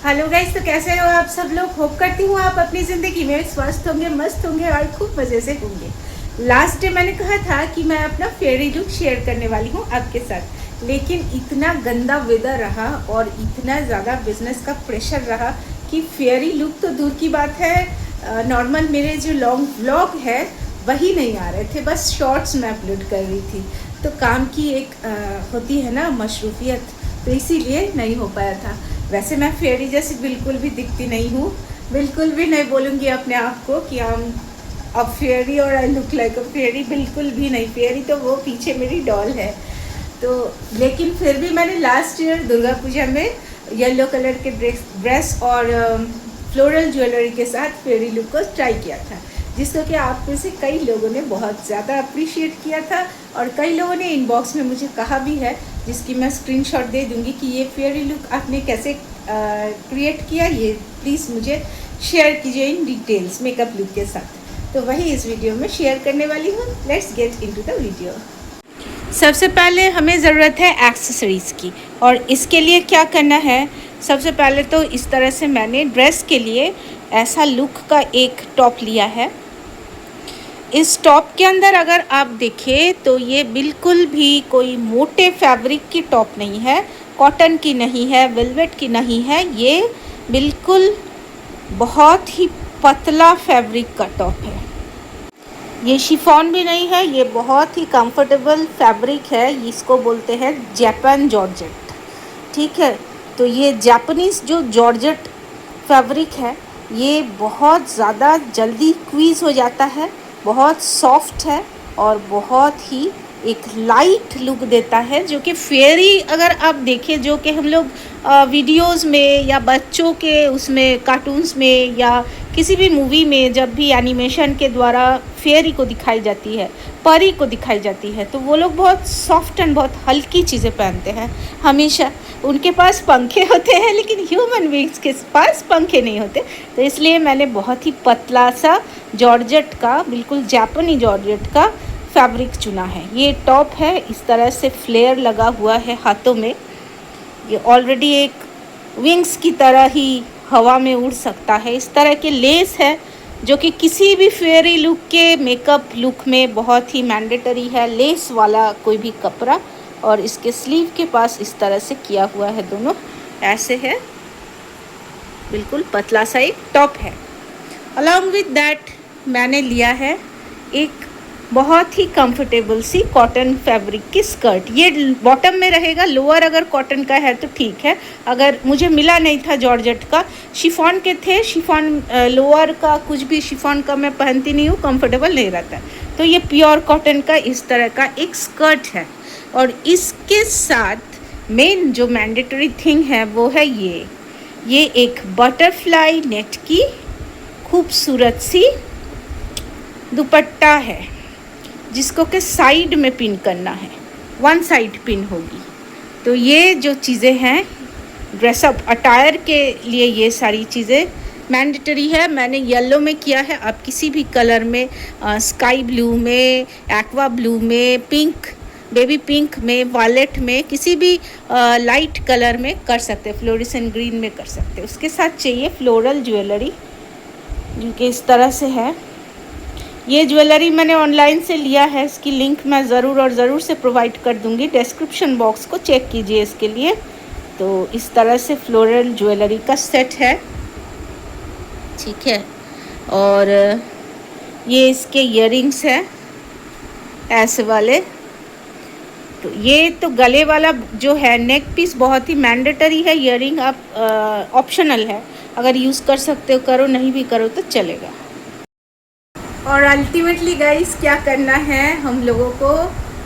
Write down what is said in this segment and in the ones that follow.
Hello guys, तो कैसे हो आप सब लोग। होप करती हूँ आप अपनी ज़िंदगी में स्वस्थ होंगे, मस्त होंगे और खूब मज़े से होंगे। लास्ट डे मैंने कहा था कि मैं अपना फेयरी लुक शेयर करने वाली हूँ आपके साथ, लेकिन इतना गंदा वेदर रहा और इतना ज़्यादा बिजनेस का प्रेशर रहा कि फेयरी लुक तो दूर की बात है, नॉर्मल मेरे जो लॉन्ग व्लॉग है वही नहीं आ रहे थे, बस शॉर्ट्स मैं अपलोड कर रही थी। तो काम की एक होती है ना मशरूफियत, तो इसीलिए नहीं हो पाया था। वैसे मैं फेयरी जैसी बिल्कुल भी दिखती नहीं हूँ, बिल्कुल भी नहीं बोलूँगी अपने आप को कि हम अब फेयरी और I look like a fairy, बिल्कुल भी नहीं। फेयरी तो वो पीछे मेरी डॉल है। तो लेकिन फिर भी मैंने लास्ट ईयर दुर्गा पूजा में येलो कलर के ड्रेस और फ्लोरल ज्वेलरी के साथ फेयरी लुक को ट्राई किया था, जिसको कि आप में से कई लोगों ने बहुत ज़्यादा अप्रिशिएट किया था और कई लोगों ने इनबॉक्स में मुझे कहा भी है, जिसकी मैं स्क्रीनशॉट दे दूँगी कि ये फेयरी लुक आपने कैसे क्रिएट किया, ये प्लीज़ मुझे शेयर कीजिए इन डिटेल्स मेकअप लुक के साथ। तो वही इस वीडियो में शेयर करने वाली हूँ। Let's get into the video. सबसे पहले हमें ज़रूरत है एक्सेसरीज़ की, और इसके लिए क्या करना है, सबसे पहले तो इस तरह से मैंने ड्रेस के लिए ऐसा लुक का एक टॉप लिया है। इस टॉप के अंदर अगर आप देखें तो ये बिल्कुल भी कोई मोटे फैब्रिक की टॉप नहीं है, कॉटन की नहीं है, वेलवेट की नहीं है, ये बिल्कुल बहुत ही पतला फैब्रिक का टॉप है। ये शिफॉन भी नहीं है, ये बहुत ही कंफर्टेबल फैब्रिक है, इसको बोलते हैं जापान जॉर्जेट। ठीक है, तो ये जापानीज़ जो जॉर्जेट फैब्रिक है ये बहुत ज़्यादा जल्दी क्वीज़ हो जाता है, बहुत सॉफ्ट है और बहुत ही एक लाइट लुक देता है, जो कि फेयरी अगर आप देखें, जो कि हम लोग वीडियोस में या बच्चों के उसमें कार्टून्स में या किसी भी मूवी में जब भी एनिमेशन के द्वारा फेयरी को दिखाई जाती है, परी को दिखाई जाती है, तो वो लोग बहुत सॉफ्ट एंड बहुत हल्की चीज़ें पहनते हैं हमेशा। उनके पास पंखे होते हैं लेकिन ह्यूमन बीइंग्स के पास पंखे नहीं होते, तो इसलिए मैंने बहुत ही पतला सा जॉर्जेट का, बिल्कुल जापानी जॉर्जेट का फैब्रिक चुना है। ये टॉप है, इस तरह से फ्लेयर लगा हुआ है हाथों में, ये ऑलरेडी एक विंग्स की तरह ही हवा में उड़ सकता है। इस तरह के लेस है जो कि किसी भी फेयरी लुक के मेकअप लुक में बहुत ही मैंडेटरी है, लेस वाला कोई भी कपड़ा। और इसके स्लीव के पास इस तरह से किया हुआ है, दोनों ऐसे है, बिल्कुल पतला सा एक टॉप है। अलॉन्ग विद दैट मैंने लिया है एक बहुत ही कंफर्टेबल सी कॉटन फैब्रिक की स्कर्ट। ये बॉटम में रहेगा, लोअर अगर कॉटन का है तो ठीक है, अगर मुझे मिला नहीं था जॉर्जेट का, शिफॉन के थे, शिफॉन लोअर का कुछ भी शिफॉन का मैं पहनती नहीं हूँ, कंफर्टेबल नहीं रहता, तो ये प्योर कॉटन का इस तरह का एक स्कर्ट है। और इसके साथ मेन जो मैंडेटरी थिंग है वो है ये एक बटरफ्लाई नेट की खूबसूरत सी दुपट्टा है, जिसको के साइड में पिन करना है, वन साइड पिन होगी। तो ये जो चीज़ें हैं ड्रेसअप अटायर के लिए, ये सारी चीज़ें मैंडेटरी है। मैंने येलो में किया है, आप किसी भी कलर में, स्काई ब्लू में, एक्वा ब्लू में, पिंक, बेबी पिंक में, वायलेट में, किसी भी लाइट कलर में कर सकते हैं, फ्लोरेसेंट ग्रीन में कर सकते हैं। उसके साथ चाहिए फ्लोरल ज्वेलरी, जो कि इस तरह से है। ये ज्वेलरी मैंने ऑनलाइन से लिया है, इसकी लिंक मैं ज़रूर और ज़रूर से प्रोवाइड कर दूँगी, डिस्क्रिप्शन बॉक्स को चेक कीजिए इसके लिए। तो इस तरह से फ्लोरल ज्वेलरी का सेट है, ठीक है। और ये इसके इयररिंग्स हैं ऐसे वाले। तो ये तो गले वाला जो है नेक पीस बहुत ही मैंडेटरी है, इयररिंग आप ऑप्शनल है, अगर यूज़ कर सकते हो करो, नहीं भी करो तो चलेगा। और अल्टीमेटली गाइस क्या करना है, हम लोगों को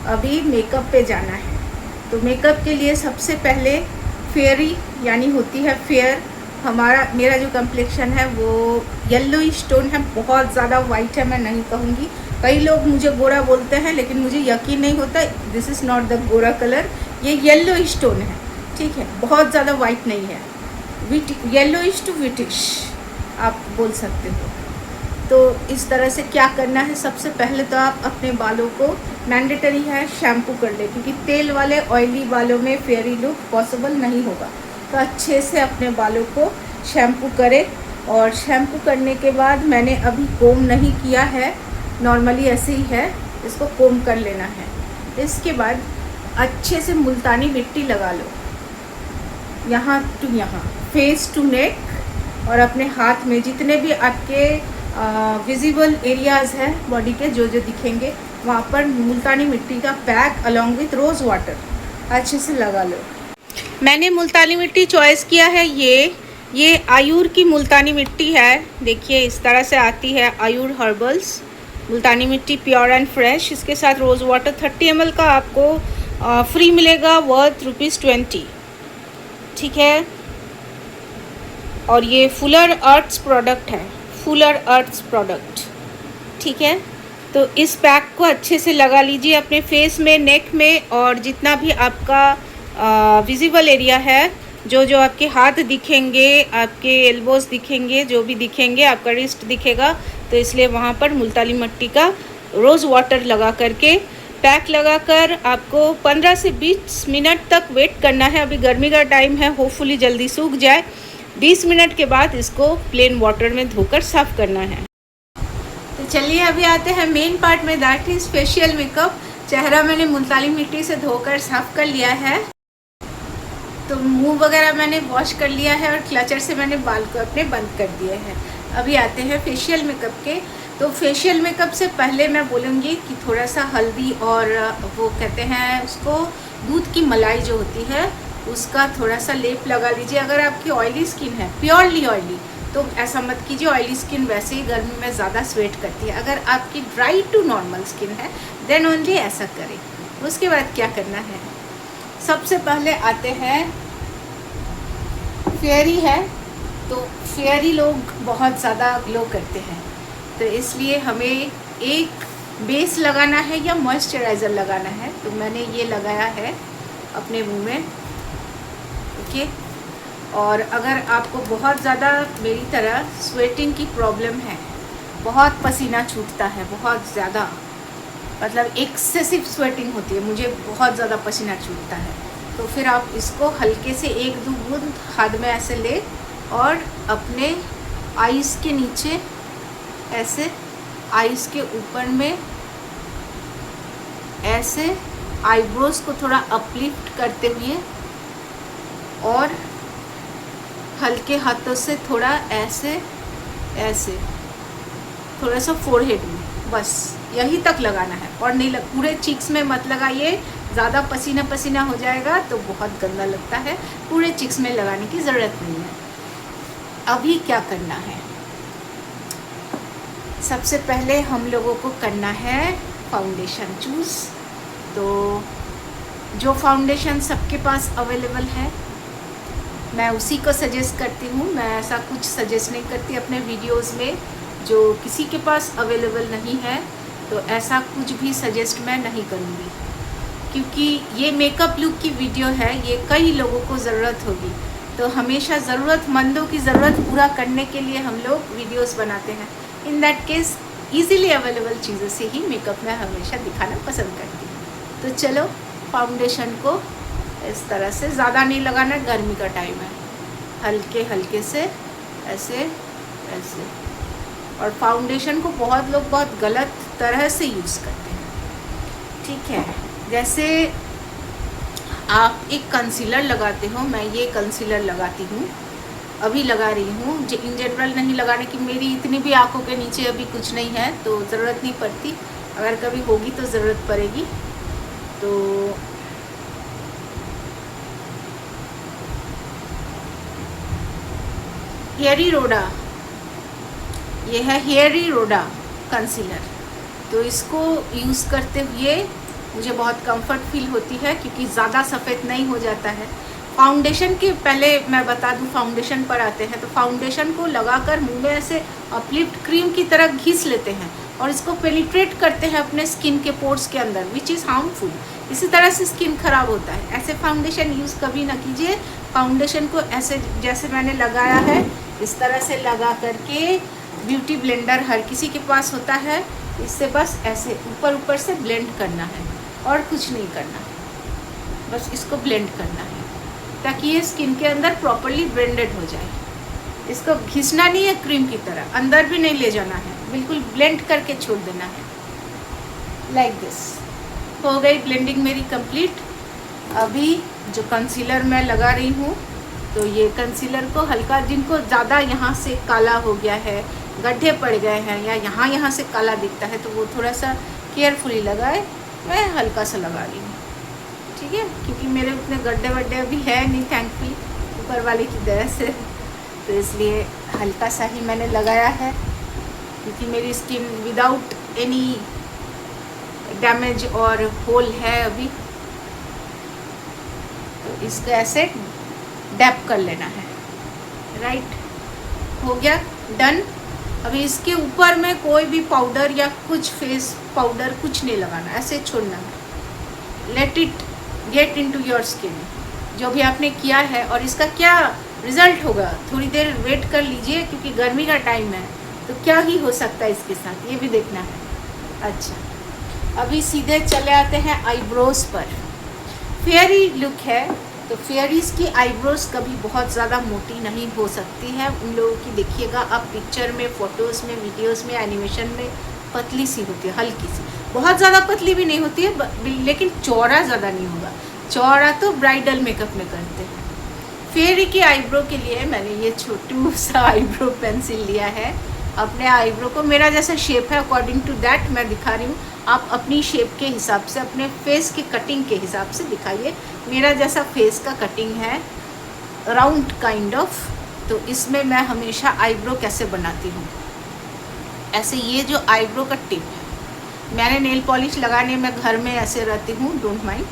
अभी मेकअप पे जाना है। तो मेकअप के लिए सबसे पहले फेयरी यानी होती है फेयर। मेरा जो कम्प्लेक्शन है वो येलो स्टोन है, बहुत ज़्यादा वाइट है मैं नहीं कहूँगी, कई लोग मुझे गोरा बोलते हैं लेकिन मुझे यकीन नहीं होता, दिस इज़ नॉट द गोरा कलर, ये येलो स्टोन है, ठीक है, बहुत ज़्यादा वाइट नहीं है, येलो इज टू विटिश आप बोल सकते हो। तो इस तरह से क्या करना है, सबसे पहले तो आप अपने बालों को, मैंडेटरी है शैम्पू कर ले, क्योंकि तेल वाले ऑयली बालों में फेयरी लुक पॉसिबल नहीं होगा। तो अच्छे से अपने बालों को शैम्पू करें। और शैम्पू करने के बाद मैंने अभी कोम नहीं किया है, नॉर्मली ऐसे ही है, इसको कोम कर लेना है। इसके बाद अच्छे से मुल्तानी मिट्टी लगा लो, यहाँ टू यहाँ, फेस टू नेक, और अपने हाथ में जितने भी आपके विजिबल एरियाज़ हैं बॉडी के, जो जो दिखेंगे वहाँ पर मुल्तानी मिट्टी का pack along with rose water अच्छे से लगा लो। मैंने मुल्तानी मिट्टी चॉइस किया है, ये आयूर की मुल्तानी मिट्टी है। देखिए इस तरह से आती है, आयूर हर्बल्स मुल्तानी मिट्टी, प्योर एंड फ्रेश। इसके साथ रोज़ वाटर 30 ml का आपको फ्री मिलेगा, वर्थ ₹20। ठीक है, और ये फुलर अर्थ्स प्रोडक्ट है, फुलर अर्थ्स प्रोडक्ट। ठीक है, तो इस पैक को अच्छे से लगा लीजिए अपने फेस में, नेक में, और जितना भी आपका विजिबल एरिया है, जो जो आपके हाथ दिखेंगे, आपके एल्बोज दिखेंगे, जो भी दिखेंगे, आपका रिस्ट दिखेगा, तो इसलिए वहाँ पर मुल्तानी मिट्टी का रोज़ वाटर लगा करके, पैक लगाकर आपको 15 से 20 मिनट तक वेट करना है। अभी गर्मी का टाइम है, होपफुली जल्दी सूख जाए। 20 मिनट के बाद इसको प्लेन वाटर में धोकर साफ़ करना है। तो चलिए अभी आते हैं मेन पार्ट में, दैट इज़ फेशियल मेकअप। चेहरा मैंने मुल्तानी मिट्टी से धोकर साफ़ कर लिया है, तो मुंह वगैरह मैंने वॉश कर लिया है, और क्लचर से मैंने बाल को अपने बंद कर दिए हैं। अभी आते हैं फेशियल मेकअप के। तो फेशियल मेकअप से पहले मैं बोलूँगी कि थोड़ा सा हल्दी और वो कहते हैं उसको, दूध की मलाई जो होती है उसका थोड़ा सा लेप लगा लीजिए। अगर आपकी ऑयली स्किन है, प्योरली ऑयली, तो ऐसा मत कीजिए। ऑयली स्किन वैसे ही गर्मी में ज़्यादा स्वेट करती है। अगर आपकी ड्राई टू नॉर्मल स्किन है देन ओनली ऐसा करें। उसके बाद क्या करना है, सबसे पहले आते हैं, फेयरी है तो फेयरी लोग बहुत ज़्यादा ग्लो करते हैं, तो इसलिए हमें एक बेस लगाना है या मॉइस्चराइज़र लगाना है। तो मैंने ये लगाया है अपने मुंह में, ओके। और अगर आपको बहुत ज़्यादा मेरी तरह स्वेटिंग की प्रॉब्लम है, बहुत पसीना छूटता है, बहुत ज़्यादा, मतलब एक्सेसिव स्वेटिंग होती है, मुझे बहुत ज़्यादा पसीना छूटता है, तो फिर आप इसको हल्के से 1-2 बूंद हाथ में ऐसे ले, और अपने आईज़ के नीचे ऐसे, आईज़ के ऊपर में ऐसे, आईब्रोज़ को थोड़ा अपलिफ्ट करते हुए, और हल्के हाथों से थोड़ा ऐसे ऐसे, थोड़ा सा फोरहेड में, बस यहीं तक लगाना है। और नहीं पूरे चीक्स में मत लगाइए, ज़्यादा पसीना पसीना हो जाएगा तो बहुत गंदा लगता है। पूरे चीक्स में लगाने की ज़रूरत नहीं है। अभी क्या करना है, सबसे पहले हम लोगों को करना है फाउंडेशन चूज़। तो जो फाउंडेशन सबके पास अवेलेबल है मैं उसी को सजेस्ट करती हूँ। मैं ऐसा कुछ सजेस्ट नहीं करती अपने वीडियोस में जो किसी के पास अवेलेबल नहीं है, तो ऐसा कुछ भी सजेस्ट मैं नहीं करूँगी, क्योंकि ये मेकअप लुक की वीडियो है, ये कई लोगों को ज़रूरत होगी। तो हमेशा ज़रूरतमंदों की ज़रूरत पूरा करने के लिए हम लोग वीडियोस बनाते हैं। In that case easily available चीज़ों से ही मेकअप में हमेशा दिखाना पसंद करती हूँ। तो चलो फाउंडेशन को इस तरह से, ज़्यादा नहीं लगाना, गर्मी का टाइम है, हल्के हल्के से ऐसे ऐसे। और फाउंडेशन को बहुत लोग बहुत गलत तरह से यूज़ करते हैं, ठीक है। जैसे आप एक कंसीलर लगाते हो, मैं ये कंसीलर लगाती हूँ, अभी लगा रही हूँ। इन जनरल नहीं लगाने की, मेरी इतनी भी आँखों के नीचे अभी कुछ नहीं है तो ज़रूरत नहीं पड़ती, अगर कभी होगी तो ज़रूरत पड़ेगी। तो हेयरी रोडा, ये है हेयरी रोडा कंसीलर। तो इसको यूज़ करते हुए मुझे बहुत कंफर्ट फील होती है, क्योंकि ज़्यादा सफ़ेद नहीं हो जाता है। फाउंडेशन के पहले मैं बता दूं, फाउंडेशन पर आते हैं। तो फाउंडेशन को लगाकर मुंह में ऐसे अपलिफ्ट क्रीम की तरह घिस लेते हैं और इसको पेनिट्रेट करते हैं अपने स्किन के पोर्स के अंदर, विच इज़ हार्मफुल। इसी तरह से स्किन ख़राब होता है। ऐसे फाउंडेशन यूज़ कभी ना कीजिए। फाउंडेशन को ऐसे जैसे मैंने लगाया है इस तरह से लगा करके, ब्यूटी ब्लेंडर हर किसी के पास होता है, इससे बस ऐसे ऊपर ऊपर से ब्लेंड करना है और कुछ नहीं करना, बस इसको ब्लेंड करना है ताकि ये स्किन के अंदर प्रॉपरली ब्लेंडेड हो जाए। इसको घिसना नहीं है क्रीम की तरह, अंदर भी नहीं ले जाना है, बिल्कुल ब्लेंड करके छोड़ देना है लाइक दिस। हो गई ब्लेंडिंग मेरी कंप्लीट। अभी जो कंसीलर मैं लगा रही हूँ, तो ये कंसीलर को हल्का, जिनको ज़्यादा यहाँ से काला हो गया है, गड्ढे पड़ गए हैं या यहाँ से काला दिखता है, तो वो थोड़ा सा केयरफुली लगाए। मैं हल्का सा लगा रही हूँ, ठीक है, क्योंकि मेरे उतने गड्ढे वड्ढे अभी है नहीं थैंकफुली, ऊपर वाले की दया से, तो इसलिए हल्का सा ही मैंने लगाया है, क्योंकि मेरी स्किन विदाउट एनी डैमेज और होल है अभी। तो इसको ऐसे डैप कर लेना है, राइट, हो गया डन। अभी इसके ऊपर में कोई भी पाउडर या कुछ फेस पाउडर कुछ नहीं लगाना, ऐसे छोड़ना है। Let it get into your skin, जो भी आपने किया है। और इसका क्या रिजल्ट होगा, थोड़ी देर वेट कर लीजिए, क्योंकि गर्मी का टाइम है, तो क्या ही हो सकता है इसके साथ, ये भी देखना है। अच्छा, अभी सीधे चले आते हैं आईब्रोज पर। फेयरी लुक है, तो फेयरीज़ की आईब्रोज कभी बहुत ज़्यादा मोटी नहीं हो सकती है। उन लोगों की देखिएगा आप पिक्चर में, फ़ोटोज़ में, वीडियोज़ में, एनिमेशन में पतली सी होती है, हल्की सी, बहुत ज़्यादा पतली भी नहीं होती है, लेकिन चौड़ा ज़्यादा नहीं होगा। चौड़ा तो ब्राइडल मेकअप में करते हैं। फेयरी की आईब्रो के लिए मैंने ये छोटू सा आईब्रो पेंसिल लिया है। अपने आईब्रो को मेरा जैसा शेप है अकॉर्डिंग टू दैट मैं दिखा रही हूँ, आप अपनी शेप के हिसाब से, अपने फेस की कटिंग के हिसाब से दिखाइए। मेरा जैसा फेस का कटिंग है, राउंड काइंड ऑफ, तो इसमें मैं हमेशा आईब्रो कैसे बनाती हूँ, ऐसे ये जो आईब्रो का टिप है, मैंने नेल पॉलिश लगाने में घर में ऐसे रहती हूँ, डोंट माइंड।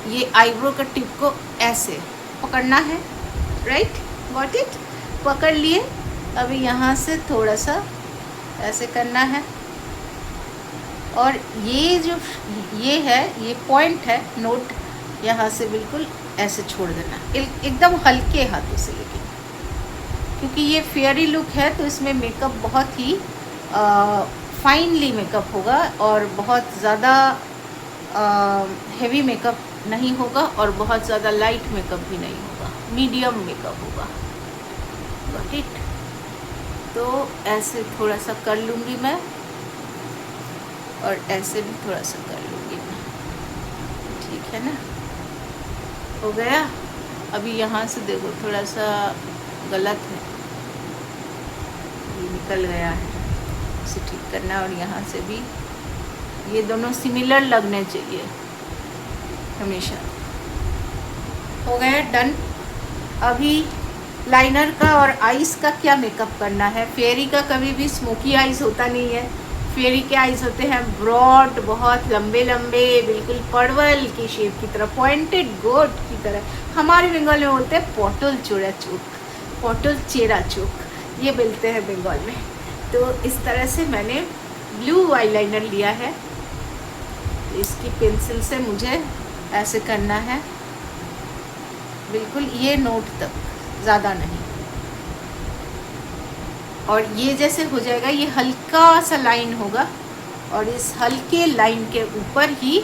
ये आईब्रो का टिप को ऐसे पकड़ना है, राइट, गॉट इट, पकड़ लिए। अभी यहाँ से थोड़ा सा ऐसे करना है, और ये जो ये है, ये पॉइंट है, नोट, यहाँ से बिल्कुल ऐसे छोड़ देना, एकदम हल्के हाथों से, लेकिन क्योंकि ये फेयरी लुक है तो इसमें मेकअप बहुत ही फाइनली मेकअप होगा, और बहुत ज़्यादा हेवी मेकअप नहीं होगा, और बहुत ज़्यादा लाइट मेकअप भी नहीं होगा, मीडियम मेकअप होगा, गॉट इट। तो ऐसे थोड़ा सा कर लूँगी मैं, और ऐसे भी थोड़ा सा कर लूँगी मैं, ठीक है ना, हो गया। अभी यहाँ से देखो थोड़ा सा गलत है, ये निकल गया है, इसे ठीक करना, और यहाँ से भी ये दोनों सिमिलर लगने चाहिए हमेशा। हो गया डन। अभी लाइनर का और आइज़ का क्या मेकअप करना है। फेयरी का कभी भी स्मोकी आइज़ होता नहीं है, फेयरी के आइज़ होते हैं ब्रॉड, बहुत लंबे लंबे, बिल्कुल परवल की शेप की तरह, पॉइंटेड गोट की तरह। हमारे बंगाल में बोलते हैं पटल चोरा चोक, पटल चेरा चोक, ये बोलते हैं बंगाल में। तो इस तरह से मैंने ब्लू आईलाइनर लिया है, इसकी पेंसिल से मुझे ऐसे करना है, बिल्कुल ये नोट तक, ज़्यादा नहीं। और ये जैसे हो जाएगा, ये हल्का सा लाइन होगा, और इस हल्के लाइन के ऊपर ही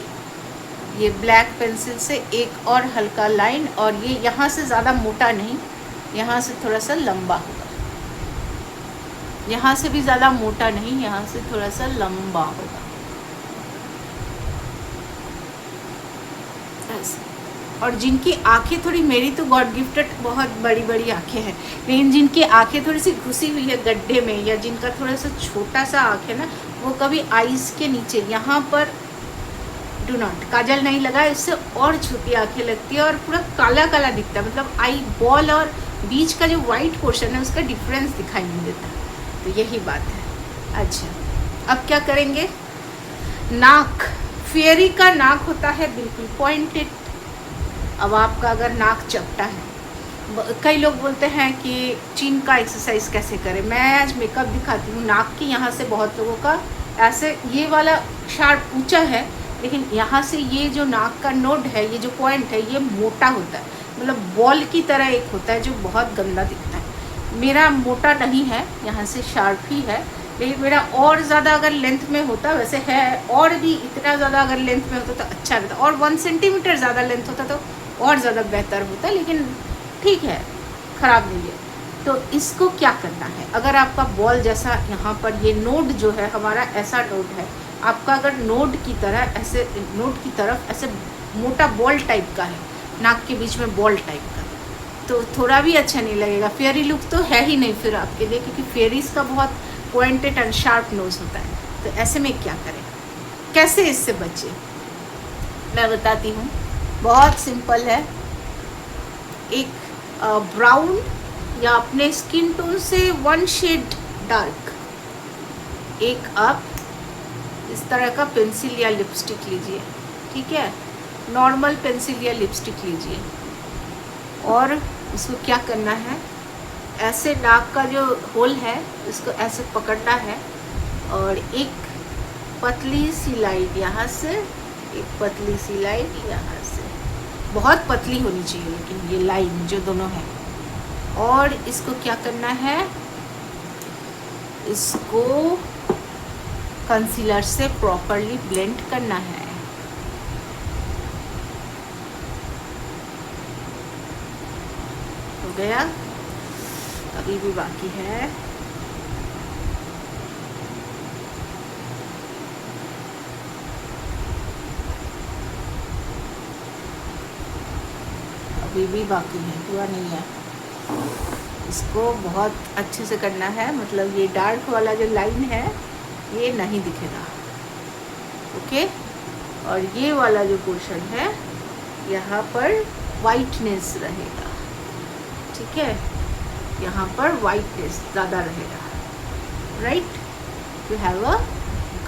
ये ब्लैक पेंसिल से एक और हल्का लाइन, और ये यहाँ से ज़्यादा मोटा नहीं, यहाँ से थोड़ा सा लंबा होगा, यहाँ से भी ज़्यादा मोटा नहीं, यहाँ से थोड़ा सा लंबा होगा, ऐसे। और जिनकी आंखें थोड़ी, मेरी तो गॉड गिफ्टेड बहुत बड़ी बड़ी आंखें हैं, लेकिन जिनकी आंखें थोड़ी सी घुसी हुई है गड्ढे में, या जिनका थोड़ा सा छोटा सा आँख है ना, वो कभी आईज़ के नीचे यहाँ पर डू नॉट, काजल नहीं लगाए, इससे और छोटी आंखें लगती है, और पूरा काला काला दिखता है, मतलब आई बॉल और बीच का जो वाइट पोर्शन है उसका डिफरेंस दिखाई नहीं देता, तो यही बात है। अच्छा, अब क्या करेंगे, नाक। फेयरी का नाक होता है बिल्कुल पॉइंटेड। अब आपका अगर नाक चपटा है, कई लोग बोलते हैं कि चीन का एक्सरसाइज कैसे करें, मैं आज मेकअप दिखाती हूँ। नाक की यहाँ से बहुत लोगों का ऐसे, ये वाला शार्प ऊंचा है, लेकिन यहाँ से ये जो नाक का नोड है, ये जो पॉइंट है, ये मोटा होता है, मतलब बॉल की तरह एक होता है, जो बहुत गंदा दिखता है। मेरा मोटा नहीं है, यहाँ से शार्प ही है, लेकिन मेरा और ज़्यादा अगर लेंथ में होता, वैसे है, और भी इतना ज़्यादा अगर लेंथ में होता तो अच्छा रहता, और 1 सेंटीमीटर ज़्यादा लेंथ होता तो और ज़्यादा बेहतर होता, लेकिन ठीक है, ख़राब नहीं है। तो इसको क्या करना है, अगर आपका बॉल जैसा यहाँ पर ये नोड जो है हमारा ऐसा नोड है, आपका अगर नोड की तरह ऐसे नोड की तरफ ऐसे मोटा बॉल टाइप का है, नाक के बीच में बॉल टाइप का, तो थोड़ा भी अच्छा नहीं लगेगा। फेयरी लुक तो है ही नहीं फिर आपके लिए, क्योंकि फेरीज का बहुत पॉइंटेड एंड शार्प नोज होता है। तो ऐसे में क्या करें, कैसे इससे बचे, मैं बताती हूँ। बहुत सिंपल है। एक ब्राउन या अपने स्किन टोन से 1 शेड डार्क, एक आप इस तरह का पेंसिल या लिपस्टिक लीजिए, ठीक है, नॉर्मल पेंसिल या लिपस्टिक लीजिए, और इसको क्या करना है, ऐसे नाक का जो होल है इसको ऐसे पकड़ना है, और एक पतली सी लाइन यहाँ से, एक पतली सी लाइन यहाँ से, बहुत पतली होनी चाहिए लेकिन ये लाइन जो दोनों है, और इसको क्या करना है, इसको कंसीलर से प्रॉपरली ब्लेंड करना है। हो गया, अभी भी बाकी है। अभी भी बाकी है, हुआ नहीं है। इसको बहुत अच्छे से करना है, मतलब ये डार्क वाला जो लाइन है ये नहीं दिखेगा, ओके, और ये वाला जो पोर्शन है यहाँ पर वाइटनेस रहेगा, ठीक है, यहाँ पर वाइटनेस ज़्यादा रहेगा, right, you have a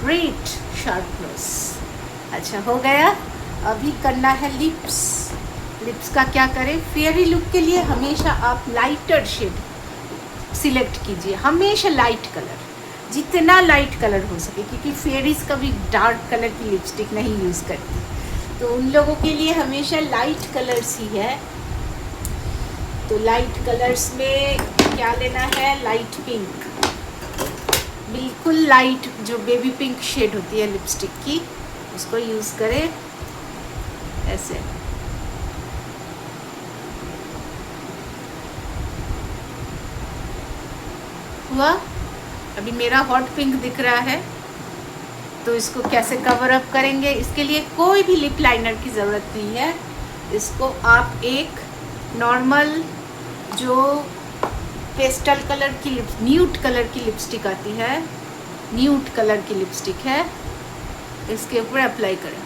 great sharpness. अच्छा, हो गया। अभी करना है लिप्स। लिप्स का क्या करें, फेयरी लुक के लिए हमेशा आप लाइटर शेड सिलेक्ट कीजिए, हमेशा लाइट कलर, जितना लाइट कलर हो सके, क्योंकि फेयरीज कभी डार्क कलर की लिपस्टिक नहीं यूज़ करती, तो उन लोगों के लिए हमेशा लाइट कलर्स ही है। तो लाइट कलर्स में क्या लेना है, लाइट पिंक, बिल्कुल लाइट जो बेबी पिंक शेड होती है लिपस्टिक की, उसको यूज़ करें ऐसे। हुआ, अभी मेरा हॉट पिंक दिख रहा है, तो इसको कैसे कवर अप करेंगे, इसके लिए कोई भी लिप लाइनर की ज़रूरत नहीं है। इसको आप एक नॉर्मल जो पेस्टल कलर की न्यूड कलर की लिपस्टिक आती है, न्यूड कलर की लिपस्टिक है, इसके ऊपर अप्लाई करें,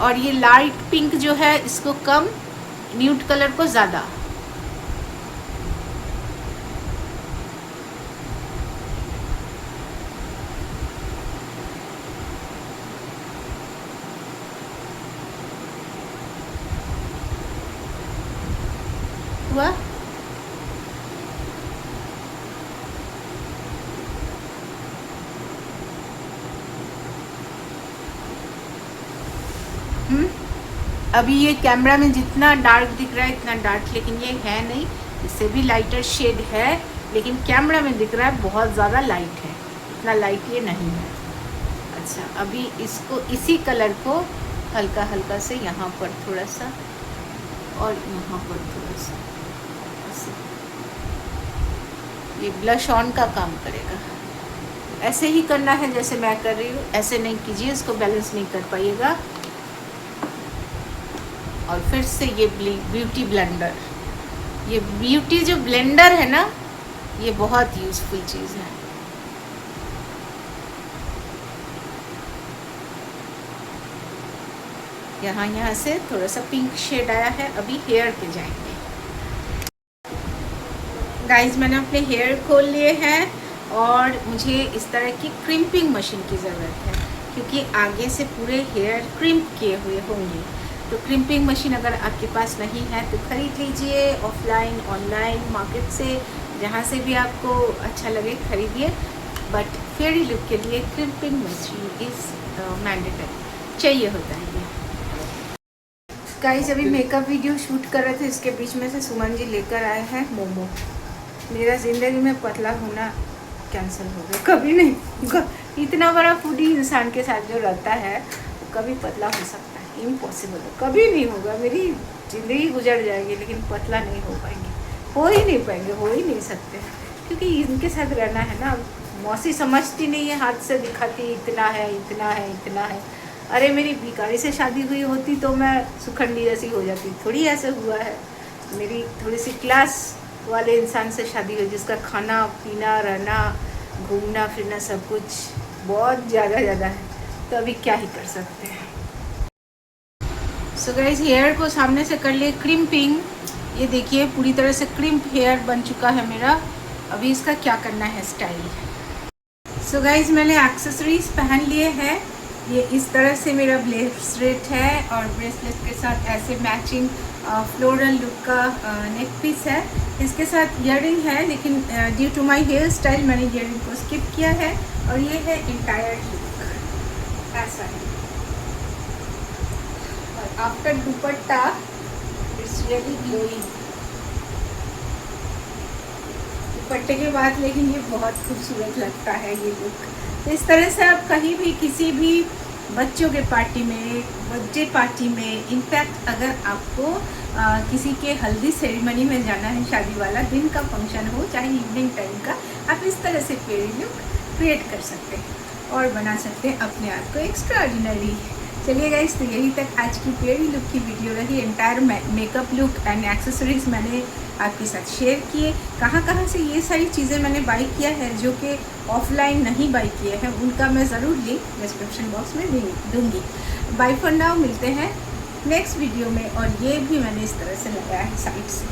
और ये लाइट पिंक जो है इसको कम, न्यूड कलर को ज़्यादा। हुआ, अभी ये कैमरा में जितना डार्क दिख रहा है इतना डार्क, लेकिन ये है नहीं, इससे भी लाइटर शेड है, लेकिन कैमरा में दिख रहा है बहुत ज़्यादा लाइट है, इतना लाइट ये नहीं है। अच्छा, अभी इसको इसी कलर को हल्का हल्का से यहाँ पर थोड़ा सा और यहाँ पर थोड़ा सा ऐसे, ये ब्लश ऑन का काम करेगा। ऐसे ही करना है जैसे मैं कर रही हूँ, ऐसे नहीं कीजिए, इसको बैलेंस नहीं कर पाइएगा। और फिर से ये ब्यूटी ब्लेंडर, ये ब्यूटी जो ब्लेंडर है ना, ये बहुत यूज़फुल चीज़ है। यहाँ से थोड़ा सा पिंक शेड आया है, अभी हेयर पे जाएंगे। गाइस, मैंने अपने हेयर खोल लिए हैं और मुझे इस तरह की क्रिम्पिंग मशीन की ज़रूरत है, क्योंकि आगे से पूरे हेयर क्रिम्प किए हुए होंगे। तो क्रिम्पिंग मशीन अगर आपके पास नहीं है तो ख़रीद लीजिए, ऑफलाइन ऑनलाइन मार्केट से, जहाँ से भी आपको अच्छा लगे खरीदिए, बट फेयरी लुक के लिए क्रिम्पिंग मशीन इज़ मैंडेटरी, चाहिए होता है ये। गाइस, अभी मेकअप वीडियो शूट कर रहे थे, इसके बीच में से सुमन जी लेकर आए हैं मोमो। मेरा ज़िंदगी में पतला होना कैंसिल हो गया, कभी नहीं होगा। इतना बड़ा फूडी इंसान के साथ जो रहता है वो कभी पतला हो सकता है, इम्पॉसिबल है, कभी नहीं होगा। मेरी ज़िंदगी गुजर जाएगी लेकिन पतला नहीं हो पाएंगे, हो ही नहीं पाएंगे, हो ही नहीं सकते, क्योंकि इनके साथ रहना है ना। मौसी समझती नहीं है, हाथ से दिखाती इतना है इतना है इतना है। अरे मेरी भिखारी से शादी हुई होती तो मैं सुखंडी जैसी हो जाती, थोड़ी ऐसा हुआ है। मेरी थोड़ी सी क्लास वाले इंसान से शादी हुई, जिसका खाना पीना रहना घूमना फिरना सब कुछ बहुत ज़्यादा है, तो अभी क्या ही कर सकते हैं। सो गाइस, हेयर को सामने से कर लिए क्रिम्पिंग। ये देखिए पूरी तरह से क्रिम्प हेयर बन चुका है मेरा। अभी इसका क्या करना है स्टाइल। सो गाइस, मैंने एक्सेसरीज पहन लिए हैं। ये इस तरह से मेरा ब्रेसलेट है और ब्रेसलेट के साथ ऐसे मैचिंग फ्लोरल लुक का नेक पीस है। इसके साथ ईयरिंग है, लेकिन due to my hair style मैंने ईयरिंग को स्किप किया है। और ये है इंटायर लुक, ऐसा है। और after dupatta it's really glowing. दुपट्टे के बाद लेकिन ये बहुत खूबसूरत लगता है ये लुक। तो इस तरह से आप कहीं भी किसी भी बच्चों के पार्टी में, बर्थडे पार्टी में, इनफैक्ट अगर आपको किसी के हल्दी सेरेमनी में जाना है, शादी वाला दिन का फंक्शन हो चाहे इवनिंग टाइम का, आप इस तरह से फेरी लुक क्रिएट कर सकते हैं और बना सकते हैं अपने आप को एक्स्ट्रा ऑर्डिनरी। चलिए गाइस, तो यही तक आज की फेरी लुक की वीडियो रही। Entire makeup look and accessories मैंने आपके साथ शेयर किए। कहाँ से ये सारी चीज़ें मैंने बाई किया है जो कि ऑफलाइन नहीं बाई किए हैं, उनका मैं ज़रूर लिंक डिस्क्रिप्शन बॉक्स में दूँगी। बाय फॉर नाउ, मिलते हैं नेक्स्ट वीडियो में। और ये भी मैंने इस तरह से लगाया है साइड से।